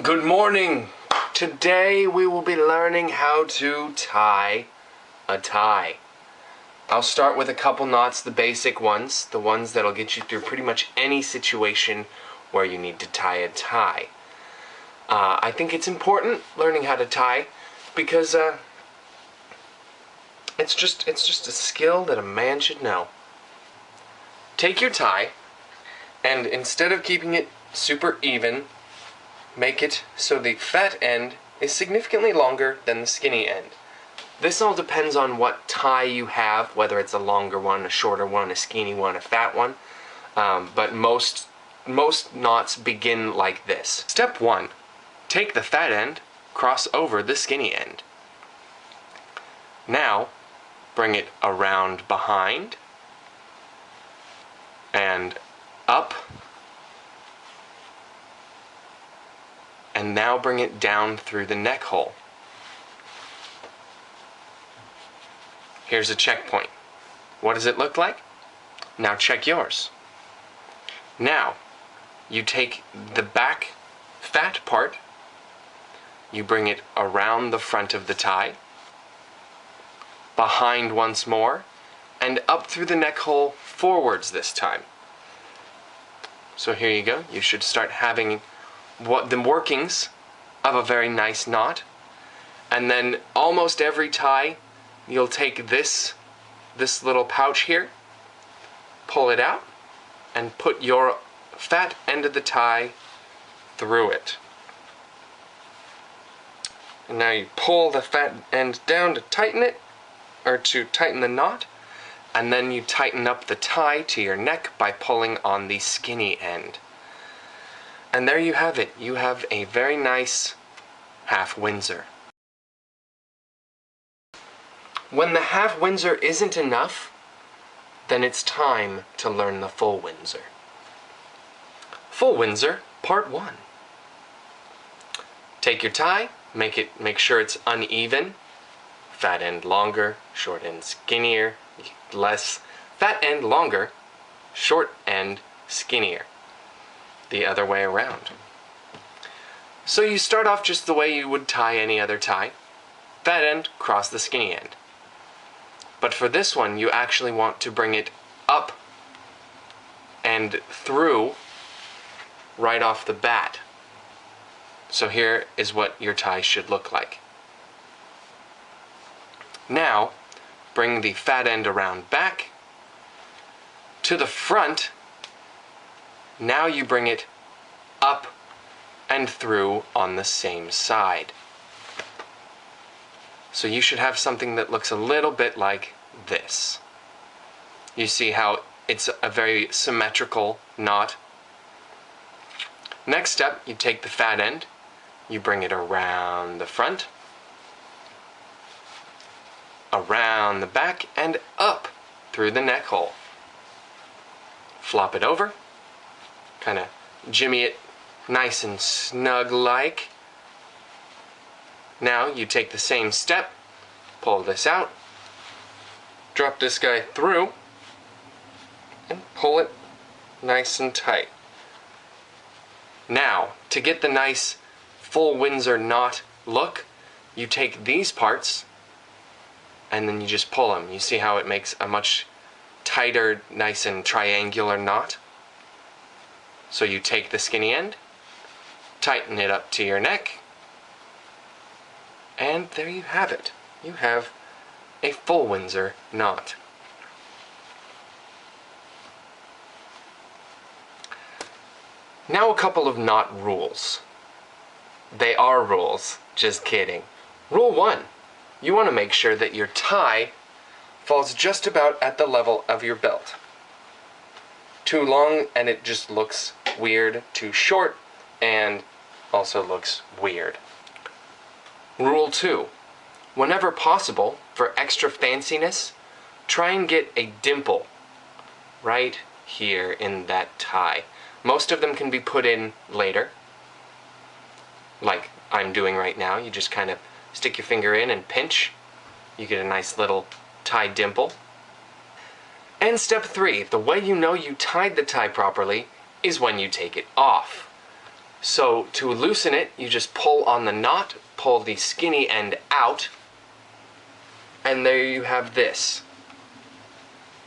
Good morning! Today we will be learning how to tie a tie. I'll start with a couple knots, the basic ones, the ones that'll get you through pretty much any situation where you need to tie a tie. I think it's important learning how to tie because it's just a skill that a man should know. Take your tie and instead of keeping it super even, make it so the fat end is significantly longer than the skinny end. This all depends on what tie you have, whether it's a longer one, a shorter one, a skinny one, a fat one. But most knots begin like this. Step 1. Take the fat end, cross over the skinny end. Now, bring it around behind and up. And now bring it down through the neck hole. Here's a checkpoint. What does it look like? Now check yours. Now, you take the back fat part, you bring it around the front of the tie, behind once more, and up through the neck hole forwards this time. So here you go. You should start having the workings of a very nice knot. And then almost every tie, you'll take this little pouch here, pull it out, and put your fat end of the tie through it. And now you pull the fat end down to tighten it, or to tighten the knot, and then you tighten up the tie to your neck by pulling on the skinny end. And there you have it. You have a very nice half Windsor. When the half Windsor isn't enough, then it's time to learn the full Windsor. Full Windsor, Part 1. Take your tie, make sure it's uneven. Fat end longer, short end skinnier, less. Fat end longer, short end skinnier. The other way around. So you start off just the way you would tie any other tie. Fat end, cross the skinny end. But for this one, you actually want to bring it up and through right off the bat. So here is what your tie should look like. Now, bring the fat end around back to the front. Now you bring it up and through on the same side. So you should have something that looks a little bit like this. You see how it's a very symmetrical knot. Next step, you take the fat end, you bring it around the front, around the back, and up through the neck hole. Flop it over. Kind of jimmy it nice and snug like. Now you take the same step, pull this out, drop this guy through, and pull it nice and tight. Now, to get the nice full Windsor knot look, you take these parts and then you just pull them. You see how it makes a much tighter, nice and triangular knot? So you take the skinny end, tighten it up to your neck, and there you have it. You have a full Windsor knot. Now a couple of knot rules. They are rules, just kidding. Rule 1, you want to make sure that your tie falls just about at the level of your belt. Too long and it just looks weird. Too short and also looks weird. Rule 2. Whenever possible, for extra fanciness, try and get a dimple right here in that tie. Most of them can be put in later, like I'm doing right now. You just kind of stick your finger in and pinch. You get a nice little tie dimple. And step 3, the way you know you tied the tie properly is when you take it off. So to loosen it, you just pull on the knot, pull the skinny end out, and there you have this.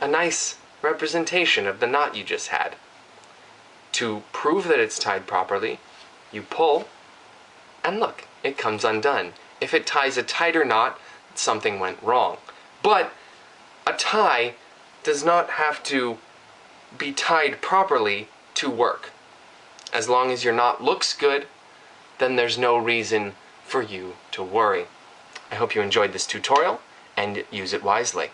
A nice representation of the knot you just had. To prove that it's tied properly, you pull, and look, it comes undone. If it ties a tighter knot, something went wrong. But a tie does not have to be tied properly to work. As long as your knot looks good, then there's no reason for you to worry. I hope you enjoyed this tutorial and use it wisely.